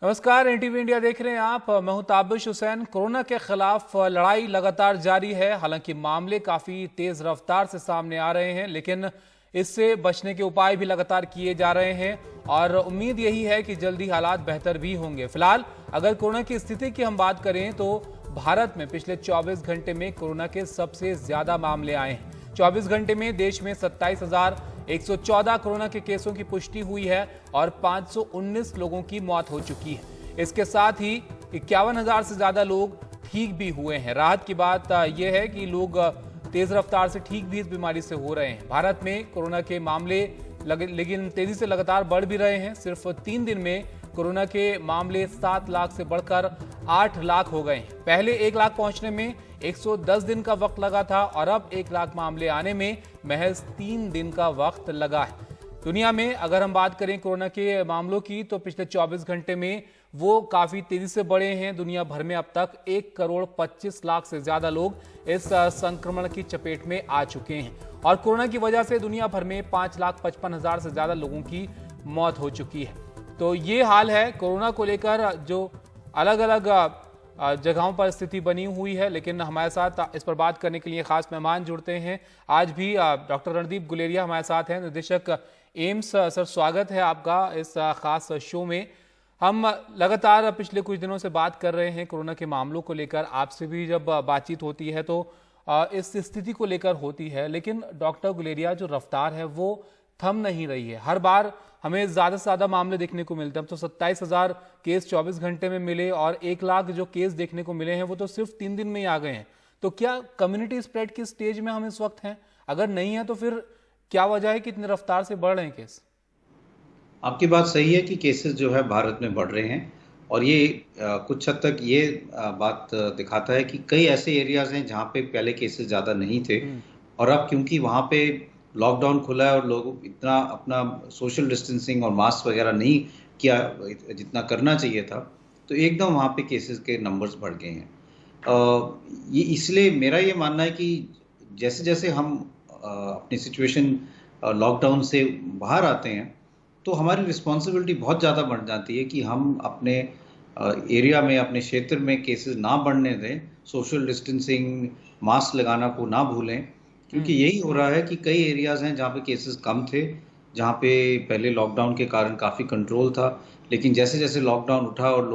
नमस्कार, NTV India देख रहे हैं आप। मैं हूं ताबिश हुसैन। कोरोना के खिलाफ लड़ाई लगातार जारी है। हालांकि मामले काफी तेज रफ्तार से सामने आ रहे हैं, लेकिन इससे बचने के उपाय भी लगातार किए जा रहे हैं और उम्मीद यही है कि जल्दी हालात बेहतर भी होंगे। फिलहाल अगर कोरोना की स्थिति की हम बात करें तो भारत में पिछले 24 घंटे में कोरोना के सबसे ज्यादा मामले आए हैं। 24 घंटे में देश में 27,114 कोरोना के केसों की पुष्टि हुई है और 519 लोगों की मौत हो चुकी है। इसके साथ ही 51,000 से ज्यादा लोग ठीक भी हुए हैं। राहत की बात यह है कि लोग तेज रफ्तार से ठीक भी इस बीमारी से हो रहे हैं। भारत में कोरोना के मामले लेकिन तेजी से लगातार बढ़ भी रहे हैं। सिर्फ 3 दिन में कोरोना के मामले 7 लाख से बढ़कर 8 लाख हो गए हैं। पहले 1 लाख पहुंचने में 110 दिन का वक्त लगा था और अब 1 लाख मामले आने में महज 3 दिन का वक्त लगा है। दुनिया में अगर हम बात करें कोरोना के मामलों की तो पिछले 24 घंटे में वो काफी तेजी से बढ़े हैं। दुनिया भर में अब तक 1 करोड़ 25 लाख से ज्यादा लोग इस संक्रमण की चपेट में आ चुके हैं और कोरोना की वजह से दुनिया भर में 5,55,000 से ज्यादा लोगों की मौत हो चुकी है। तो ये हाल है कोरोना को लेकर, जो अलग अलग जगहों पर स्थिति बनी हुई है। लेकिन हमारे साथ इस पर बात करने के लिए खास मेहमान जुड़ते हैं। आज भी डॉक्टर रणदीप गुलेरिया हमारे साथ हैं, निदेशक एम्स। सर, स्वागत है आपका इस खास शो में। हम लगातार पिछले कुछ दिनों से बात कर रहे हैं कोरोना के मामलों को लेकर। आपसे भी जब बातचीत होती है तो इस स्थिति को लेकर होती है, लेकिन डॉक्टर गुलेरिया जो रफ्तार है वो थम नहीं रही है। हर बार हमें ज्यादा से ज्यादा मामले देखने को मिलते हैं। अब तो 27,000 केस 24 घंटे में मिले और 1 लाख जो केस देखने को मिले हैं वो तो सिर्फ 3 दिन में ही आ गए हैं। तो क्या कम्युनिटी स्प्रेड की स्टेज में हम इस वक्त हैं? अगर नहीं है तो फिर क्या वजह है कि इतनी रफ्तार से बढ़ रहे हैं केस? आपकी बात सही है कि केसेस जो है भारत में बढ़ रहे हैं और ये कुछ हद तक ये बात दिखाता है कि कई ऐसे एरियाज हैं जहाँ पे पहले केसेस ज़्यादा नहीं थे और अब क्योंकि वहाँ पे लॉकडाउन खुला है और लोग इतना अपना सोशल डिस्टेंसिंग और मास्क वगैरह नहीं किया जितना करना चाहिए था, तो एकदम वहाँ पे केसेस के नंबर्स बढ़ गए हैं। ये इसलिए मेरा ये मानना है कि जैसे जैसे हम अपनी सिचुएशन लॉकडाउन से बाहर आते हैं तो हमारी रिस्पॉन्सिबिलिटी बहुत ज़्यादा बढ़ जाती है कि हम अपने एरिया में, अपने क्षेत्र में केसेस ना बढ़ने दें। सोशल डिस्टेंसिंग, मास्क लगाना को ना भूलें, क्योंकि यही हो रहा है कि कई एरियाज़ हैं जहाँ पे केसेस कम थे, जहाँ पे पहले लॉकडाउन के कारण काफ़ी कंट्रोल था, लेकिन जैसे जैसे लॉकडाउन उठा और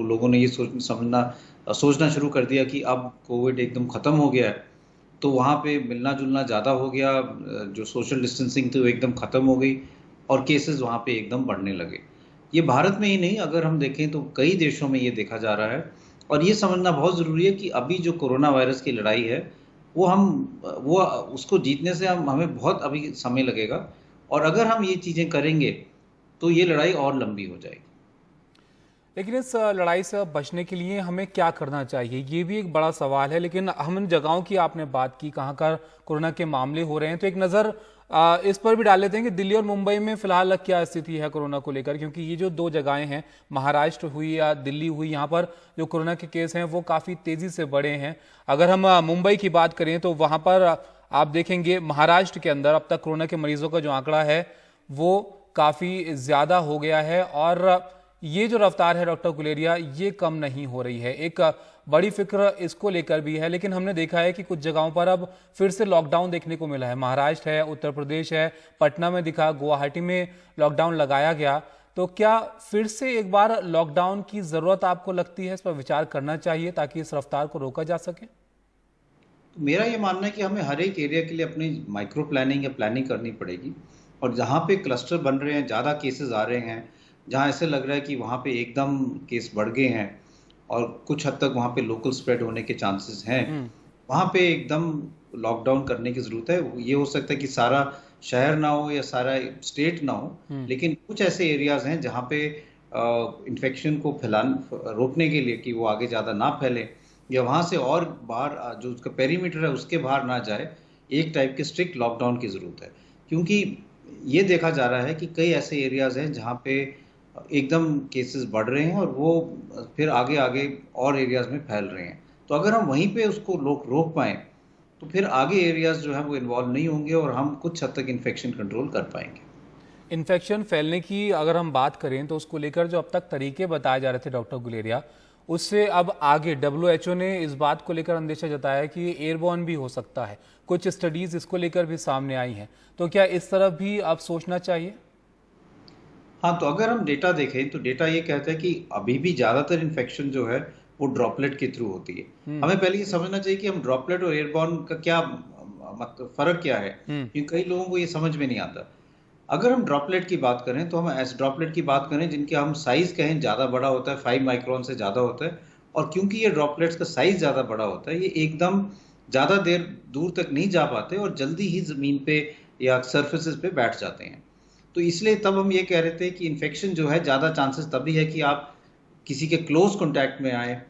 लोगों ने ये सोचना शुरू कर दिया कि अब कोविड एकदम ख़त्म हो गया है, तो वहाँ पे मिलना जुलना ज़्यादा हो गया, जो सोशल डिस्टेंसिंग थी वो एकदम ख़त्म हो गई और केसेस वहाँ पे एकदम बढ़ने लगे। ये भारत में ही नहीं, अगर हम देखें तो कई देशों में ये देखा जा रहा है और ये समझना बहुत ज़रूरी है कि अभी जो कोरोना वायरस की लड़ाई है वो उसको जीतने से हमें बहुत अभी समय लगेगा और अगर हम ये चीज़ें करेंगे तो ये लड़ाई और लंबी हो जाएगी। लेकिन इस लड़ाई से बचने के लिए हमें क्या करना चाहिए, ये भी एक बड़ा सवाल है। लेकिन हम इन जगहों की आपने बात की कहाँ का कोरोना के मामले हो रहे हैं, तो एक नज़र इस पर भी डाल लेते हैं कि दिल्ली और मुंबई में फिलहाल क्या स्थिति है कोरोना को लेकर, क्योंकि ये जो 2 जगहें हैं, महाराष्ट्र हुई या दिल्ली हुई, यहाँ पर जो कोरोना के केस हैं वो काफ़ी तेज़ी से बढ़े हैं। अगर हम मुंबई की बात करें तो वहाँ पर आप देखेंगे महाराष्ट्र के अंदर अब तक कोरोना के मरीजों का जो आंकड़ा है वो काफ़ी ज़्यादा हो गया है और ये जो रफ्तार है डॉक्टर गुलेरिया, ये कम नहीं हो रही है। एक बड़ी फिक्र इसको लेकर भी है, लेकिन हमने देखा है कि कुछ जगहों पर अब फिर से लॉकडाउन देखने को मिला है। महाराष्ट्र है, उत्तर प्रदेश है, पटना में दिखा, गुवाहाटी में लॉकडाउन लगाया गया। तो क्या फिर से एक बार लॉकडाउन की जरूरत आपको लगती है? इस पर विचार करना चाहिए ताकि इस रफ्तार को रोका जा सके। मेरा ये मानना है कि हमें हर एक एरिया के लिए अपनी माइक्रो प्लानिंग या प्लानिंग करनी पड़ेगी और जहाँ पे क्लस्टर बन रहे हैं, ज़्यादा केसेस आ रहे हैं, जहाँ ऐसे लग रहा है कि वहाँ पे एकदम केस बढ़ गए हैं और कुछ हद तक वहाँ पे लोकल स्प्रेड होने के चांसेस हैं, वहाँ पे एकदम लॉकडाउन करने की ज़रूरत है। ये हो सकता है कि सारा शहर ना हो या सारा स्टेट ना हो, लेकिन कुछ ऐसे एरियाज़ हैं जहाँ पे इन्फेक्शन को रोकने के लिए कि वो आगे ज़्यादा ना फैले या वहाँ से और बाहर जो उसका पेरीमीटर है उसके बाहर ना जाए, एक टाइप के स्ट्रिक्ट लॉकडाउन की ज़रूरत है। क्योंकि ये देखा जा रहा है कि कई ऐसे एरियाज़ हैं जहाँ पे एकदम केसेस बढ़ रहे हैं और वो फिर आगे आगे और एरियाज़ में फैल रहे हैं। तो अगर हम वहीं पे उसको रोक पाएँ तो फिर आगे एरियाज़ जो है वो इन्वॉल्व नहीं होंगे और हम कुछ हद तक इन्फेक्शन कंट्रोल कर पाएंगे। इन्फेक्शन फैलने की अगर हम बात करें तो उसको लेकर जो अब तक तरीके बताए जा रहे थे डॉक्टर गुलेरिया, उससे अब आगे डब्ल्यूएचओ ने इस बात को लेकर अंदेशा जताया है कि एयरबॉर्न भी हो सकता है। कुछ स्टडीज इसको लेकर भी सामने आई हैं, तो क्या इस तरफ भी अब सोचना चाहिए? हाँ, तो अगर हम डेटा देखें तो डेटा ये कहता है कि अभी भी ज़्यादातर इन्फेक्शन जो है वो ड्रॉपलेट के थ्रू होती है। हमें पहले ये समझना चाहिए कि हम ड्रॉपलेट और एयरबॉर्न का क्या मतलब फ़र्क क्या है, क्योंकि कई लोगों को ये समझ में नहीं आता। अगर हम ड्रॉपलेट की बात करें तो हम ऐसे ड्रॉपलेट की बात करें जिनके हम साइज़ कहें ज़्यादा बड़ा होता है, 5 माइक्रोन से ज़्यादा होता है, और क्योंकि ये ड्रॉपलेट्स का साइज़ ज़्यादा बड़ा होता है, ये एकदम ज़्यादा देर दूर तक नहीं जा पाते और जल्दी ही ज़मीन पे या सर्फेसेस पे बैठ जाते हैं। तो इसलिए तब हम ये कह रहे थे कि इन्फेक्शन जो है ज़्यादा चांसेस तभी है कि आप किसी के क्लोज कॉन्टैक्ट में आए,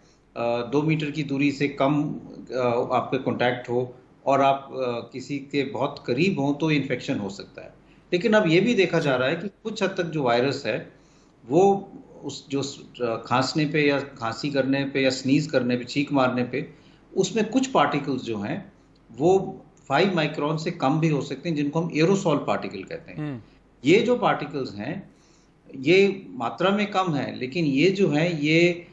2 मीटर की दूरी से कम आपके कॉन्टैक्ट हो और आप किसी के बहुत करीब हों तो इन्फेक्शन हो सकता है। लेकिन अब ये भी देखा जा रहा है कि कुछ हद तक जो वायरस है वो उस जो खांसने पे या खांसी करने पे या स्नीज करने पे, छींक मारने पे, उसमें कुछ पार्टिकल्स जो हैं वो 5 माइक्रोन से कम भी हो सकते हैं, जिनको हम एरोसॉल पार्टिकल कहते हैं। ये जो पार्टिकल्स हैं ये मात्रा में कम है, लेकिन ये जो है ये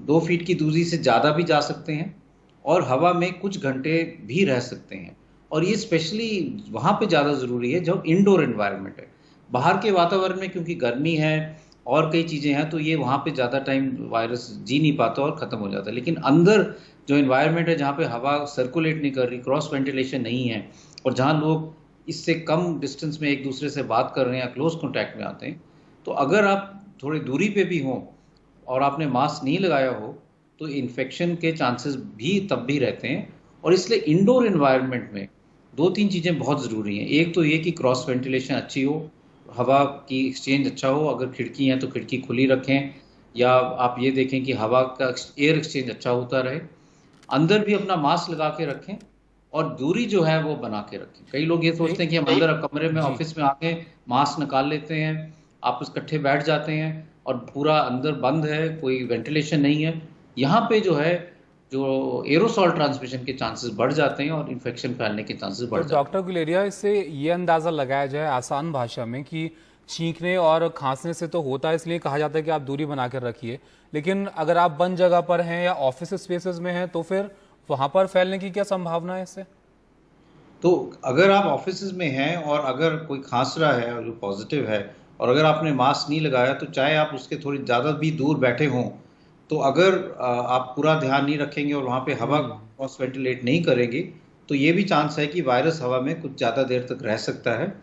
2 फीट की दूरी से ज़्यादा भी जा सकते हैं और हवा में कुछ घंटे भी रह सकते हैं। और ये स्पेशली वहाँ पे ज़्यादा ज़रूरी है जब इंडोर एनवायरनमेंट है। बाहर के वातावरण में क्योंकि गर्मी है और कई चीज़ें हैं तो ये वहाँ पे ज़्यादा टाइम वायरस जी नहीं पाता और ख़त्म हो जाता है। लेकिन अंदर जो एनवायरनमेंट है जहाँ पे हवा सर्कुलेट नहीं कर रही, क्रॉस वेंटिलेशन नहीं है, और जहाँ लोग इससे कम डिस्टेंस में एक दूसरे से बात कर रहे हैं या क्लोज कॉन्टैक्ट में आते हैं, तो अगर आप थोड़ी दूरी पे भी हों और आपने मास्क नहीं लगाया हो तो इन्फेक्शन के चांसेस भी तब भी रहते हैं। और इसलिए इंडोर एनवायरनमेंट में 2-3 चीज़ें बहुत ज़रूरी हैं। एक तो ये कि क्रॉस वेंटिलेशन अच्छी हो, हवा की एक्सचेंज अच्छा हो, अगर खिड़की है तो खिड़की खुली रखें, या आप ये देखें कि हवा का एयर एक्सचेंज अच्छा होता रहे। अंदर भी अपना मास्क लगा के रखें और दूरी जो है वो बना के रखें। कई लोग ये सोचते हैं कि हम अंदर कमरे में ऑफिस में आके मास्क निकाल लेते हैं, आपस इकट्ठे बैठ जाते हैं और पूरा अंदर बंद है, कोई वेंटिलेशन नहीं है। यहाँ पे जो है जो एरोसॉल ट्रांसमिशन के चांसेस बढ़ जाते हैं और इन्फेक्शन फैलने के चांसेस बढ़ जाते हैं। डॉक्टर गुलेरिया, इससे ये अंदाज़ा लगाया जाए आसान भाषा में कि छींकने और खांसने से तो होता है, इसलिए कहा जाता है कि आप दूरी बना कर रखिए, लेकिन अगर आप बंद जगह पर हैं या ऑफिस स्पेसेस में हैं तो फिर वहां पर फैलने की क्या संभावना है इससे? तो अगर आप ऑफिस में हैं और अगर कोई खांस रहा है और जो पॉजिटिव है और अगर आपने मास्क नहीं लगाया, तो चाहे आप उसके थोड़ी ज़्यादा भी दूर बैठे हों, तो अगर आप पूरा ध्यान नहीं रखेंगे और वहाँ पे हवा क्रॉस वेंटिलेट नहीं करेंगे, तो ये भी चांस है कि वायरस हवा में कुछ ज़्यादा देर तक रह सकता है।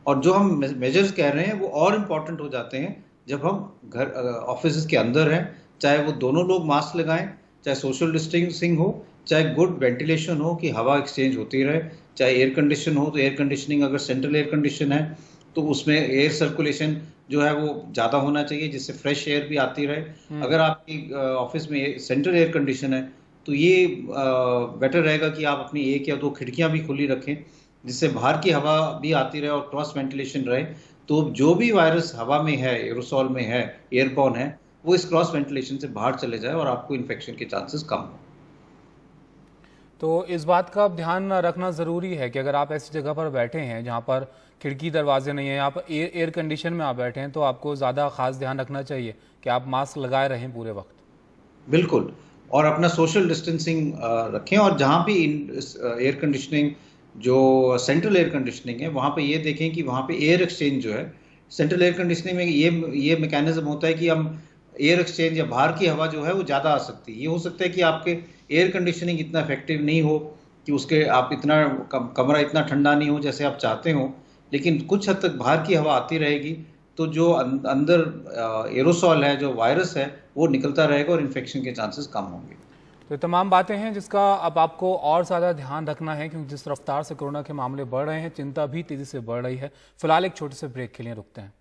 और जो हम मेजर्स कह रहे हैं वो और इम्पॉर्टेंट हो जाते हैं जब हम घर ऑफिस के अंदर हैं, चाहे वो दोनों लोग मास्क लगाएं, चाहे सोशल डिस्टेंसिंग हो, चाहे गुड वेंटिलेशन हो कि हवा एक्सचेंज होती रहे, चाहे एयर कंडीशन हो तो एयर कंडीशनिंग, अगर सेंट्रल एयर कंडीशन है तो उसमें एयर सर्कुलेशन जो है वो ज़्यादा होना चाहिए जिससे फ्रेश एयर भी आती रहे। अगर आपकी ऑफिस में सेंट्रल एयर कंडीशन है तो ये बेटर रहेगा कि आप अपनी 1 या 2 खिड़कियां भी खुली रखें जिससे बाहर की हवा भी आती रहे और क्रॉस वेंटिलेशन रहे। तो जो भी वायरस हवा में है, एरोसॉल में है, एयरबॉर्न है, वो इस क्रॉस वेंटिलेशन से बाहर चले जाए और आपको इन्फेक्शन के चांसेस कम हो। तो इस बात का ध्यान रखना ज़रूरी है कि अगर आप ऐसी जगह पर बैठे हैं जहाँ पर खिड़की दरवाजे नहीं है, आप एयर कंडीशन में आप बैठे हैं, तो आपको ज़्यादा खास ध्यान रखना चाहिए कि आप मास्क लगाए रहें पूरे वक्त। बिल्कुल, और अपना सोशल डिस्टेंसिंग रखें, और जहाँ भी एयर कंडीशनिंग जो सेंट्रल एयर कंडीशनिंग है वहाँ पे ये देखें कि वहाँ पे एयर एक्सचेंज जो है, सेंट्रल एयर कंडीशनिंग में ये मैकेनिज्म होता है कि हम एयर एक्सचेंज या बाहर की हवा जो है वो ज़्यादा आ सकती है। ये हो सकता है कि आपके एयर कंडीशनिंग इतना इफेक्टिव नहीं हो कि उसके आप इतना कमरा इतना ठंडा नहीं हो जैसे आप चाहते हो, लेकिन कुछ हद तक बाहर की हवा आती रहेगी तो जो अंदर एरोसॉल है, जो वायरस है, वो निकलता रहेगा और इन्फेक्शन के चांसेस कम होंगे। तो तमाम बातें हैं जिसका अब आपको और ज़्यादा ध्यान रखना है, क्योंकि जिस रफ्तार से कोरोना के मामले बढ़ रहे हैं, चिंता भी तेज़ी से बढ़ रही है। फिलहाल एक छोटे से ब्रेक के लिए रुकते हैं।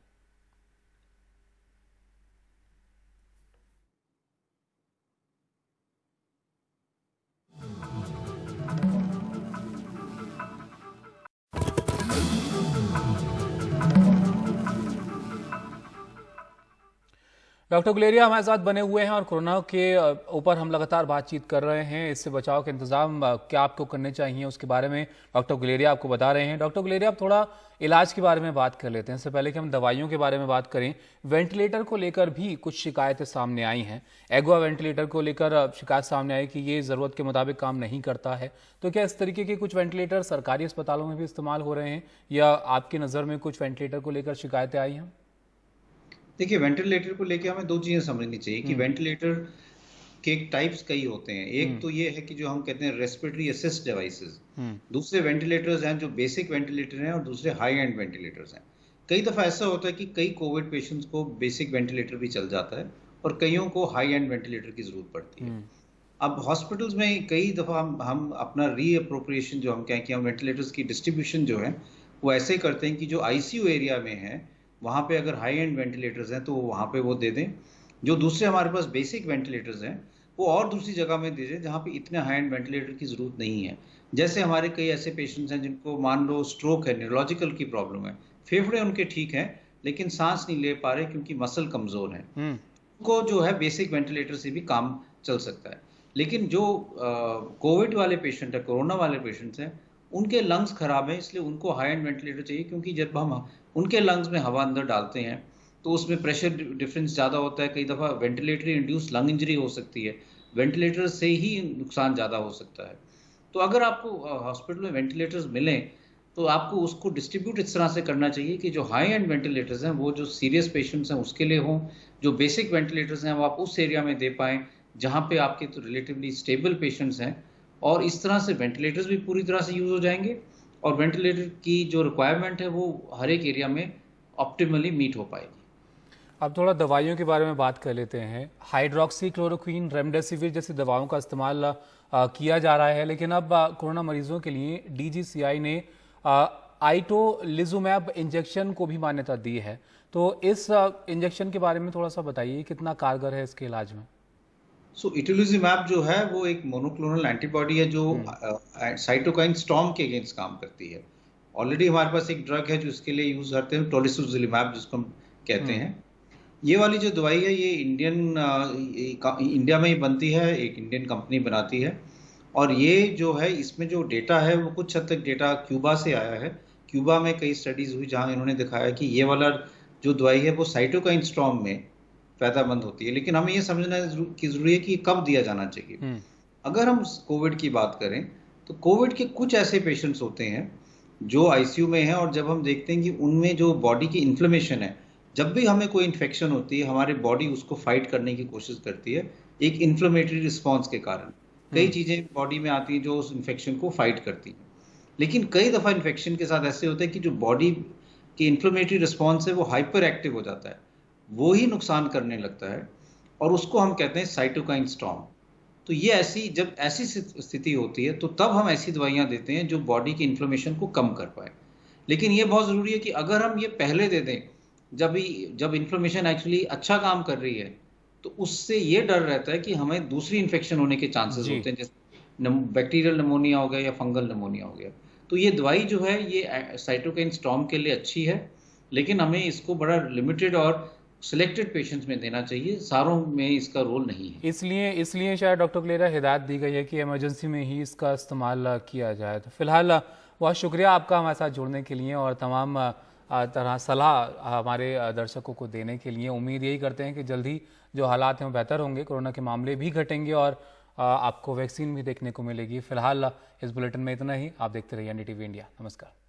डॉक्टर गुलेरिया हमारे साथ बने हुए हैं और कोरोना के ऊपर हम लगातार बातचीत कर रहे हैं। इससे बचाव के इंतजाम क्या आपको करने चाहिए उसके बारे में डॉक्टर गुलेरिया आपको बता रहे हैं। डॉक्टर गुलेरिया, आप थोड़ा इलाज के बारे में बात कर लेते हैं। इससे पहले कि हम दवाइयों के बारे में बात करें, वेंटिलेटर को लेकर भी कुछ शिकायतें सामने आई हैं। एग्वा वेंटिलेटर को लेकर शिकायत सामने आई कि ये ज़रूरत के मुताबिक काम नहीं करता है। तो क्या इस तरीके के कुछ वेंटिलेटर सरकारी अस्पतालों में भी इस्तेमाल हो रहे हैं या आपकी नज़र में कुछ वेंटिलेटर को लेकर शिकायतें आई हैं? देखिए, वेंटिलेटर को लेके हमें दो चीजें समझनी चाहिए कि वेंटिलेटर के टाइप्स कई होते हैं। एक तो ये है कि जो हम कहते हैं रेस्पिरेटरी असिस्ट डिवाइसेस, दूसरे वेंटिलेटर्स हैं जो बेसिक वेंटिलेटर हैं और दूसरे हाई एंड वेंटिलेटर्स हैं। कई दफा ऐसा होता है कि कई कोविड पेशेंट्स को बेसिक वेंटिलेटर भी चल जाता है और कईयों को हाई एंड वेंटिलेटर की जरूरत पड़ती है। अब हॉस्पिटल्स में कई दफा हम अपना रीअप्रोप्रिएशन जो हम कहें कि हम वेंटिलेटर्स की डिस्ट्रीब्यूशन जो है वो ऐसे करते हैं कि जो आईसीयू एरिया में है वहाँ पे अगर हाई एंड वेंटिलेटर्स हैं तो वहाँ पे वो दे दें। जो दूसरे हमारे पास बेसिक वेंटिलेटर्स हैं वो और दूसरी जगह में दे दें जहाँ पे इतने हाई एंड वेंटिलेटर की ज़रूरत नहीं है। जैसे हमारे कई ऐसे पेशेंट्स हैं जिनको मान लो स्ट्रोक है, न्यूरोलॉजिकल की प्रॉब्लम है, फेफड़े उनके ठीक हैं लेकिन सांस नहीं ले पा रहे क्योंकि मसल कमज़ोर है, उनको जो है बेसिक वेंटिलेटर से भी काम चल सकता है। लेकिन जो कोविड वाले पेशेंट है, कोरोना वाले पेशेंट्स हैं, उनके लंग्स खराब हैं, इसलिए उनको हाई एंड वेंटिलेटर चाहिए क्योंकि जब हम उनके लंग्स में हवा अंदर डालते हैं तो उसमें प्रेशर डिफरेंस ज़्यादा होता है। कई दफ़ा वेंटिलेटरी इंड्यूस लंग इंजरी हो सकती है, वेंटिलेटर से ही नुकसान ज़्यादा हो सकता है। तो अगर आपको हॉस्पिटल में वेंटिलेटर्स मिलें तो आपको उसको डिस्ट्रीब्यूट इस तरह से करना चाहिए कि जो हाई एंड वेंटिलेटर्स हैं वो जो सीरियस पेशेंट्स हैं उसके लिए हों, जो बेसिक वेंटिलेटर्स हैं वो आप उस एरिया में दे पाएँ जहाँ पे आपके तो रिलेटिवली स्टेबल पेशेंट्स हैं, और इस तरह से वेंटिलेटर्स भी पूरी तरह से यूज़ हो जाएंगे और वेंटिलेटर की जो रिक्वायरमेंट है वो हर एक एरिया में ऑप्टिमली मीट हो पाएगी। अब थोड़ा दवाइयों के बारे में बात कर लेते हैं। हाइड्रोक्सी क्लोरोक्वीन, रेमडेसिविर जैसी दवाओं का इस्तेमाल किया जा रहा है, लेकिन अब कोरोना मरीजों के लिए डीजीसीआई ने आइटोलिजुमैब इंजेक्शन को भी मान्यता दी है। तो इस इंजेक्शन के बारे में थोड़ा सा बताइए, कितना कारगर है इसके इलाज में? इटोलिजुमैब जो है वो एक मोनोक्लोनल एंटीबॉडी है जो साइटोकाइन स्टॉर्म के अगेंस्ट काम करती है। ऑलरेडी हमारे पास एक ड्रग है जो इसके लिए यूज करते हैं, टोलिसुजिलिमैब जिसको हम कहते हैं। ये वाली जो दवाई है ये इंडिया में ही बनती है, एक इंडियन कंपनी बनाती है, और ये जो है इसमें जो डेटा है वो कुछ हद तक डेटा क्यूबा से आया है। क्यूबा में कई स्टडीज हुई जहाँ इन्होंने दिखाया कि ये वाला जो दवाई है वो साइटोकाइन स्टॉर्म में फायदेमंद होती है। लेकिन हमें ये समझना की जरूरी है कि कब दिया जाना चाहिए। अगर हम कोविड की बात करें तो कोविड के कुछ ऐसे पेशेंट्स होते हैं जो आईसीयू में हैं और जब हम देखते हैं कि उनमें जो बॉडी की इन्फ्लेमेशन है, जब भी हमें कोई इन्फेक्शन होती है हमारी बॉडी उसको फाइट करने की कोशिश करती है एक इन्फ्लेमेटरी रिस्पॉन्स के कारण। कई चीजें बॉडी में आती हैं जो उस इन्फेक्शन को फाइट करती हैं, लेकिन कई दफा इन्फेक्शन के साथ ऐसे होता है कि जो बॉडी की इन्फ्लेमेटरी रिस्पॉन्स है वो हाइपर एक्टिव हो जाता है, वो ही नुकसान करने लगता है और उसको हम कहते हैं साइटोकाइन स्टॉर्म। तो ये जब ऐसी स्थिति होती है तो तब हम ऐसी दवाइयां देते हैं जो बॉडी की इन्फ्लेमेशन को कम कर पाए। लेकिन ये बहुत ज़रूरी है कि अगर हम ये पहले दे दें जब इन्फ्लेमेशन एक्चुअली अच्छा काम कर रही है तो उससे ये डर रहता है कि हमें दूसरी इन्फेक्शन होने के चांसेस होते हैं, जैसे बैक्टीरियल निमोनिया हो गया या फंगल निमोनिया हो गया। तो ये दवाई जो है ये साइटोकाइन स्टॉर्म के लिए अच्छी है, लेकिन हमें इसको बड़ा लिमिटेड और सिलेक्टेड पेशेंट्स में देना चाहिए, सारों में इसका रोल नहीं है। इसलिए शायद डॉक्टर गुलेरिया हिदायत दी गई है कि इमरजेंसी में ही इसका इस्तेमाल किया जाए। तो फिलहाल बहुत शुक्रिया आपका हमारे साथ जुड़ने के लिए और तमाम तरह सलाह हमारे दर्शकों को देने के लिए। उम्मीद यही करते हैं कि जल्दी जो हालात हैं वो बेहतर होंगे, कोरोना के मामले भी घटेंगे और आपको वैक्सीन भी देखने को मिलेगी। फिलहाल इस बुलेटिन में इतना ही। आप देखते रहिए एनडीटीवी इंडिया। नमस्कार।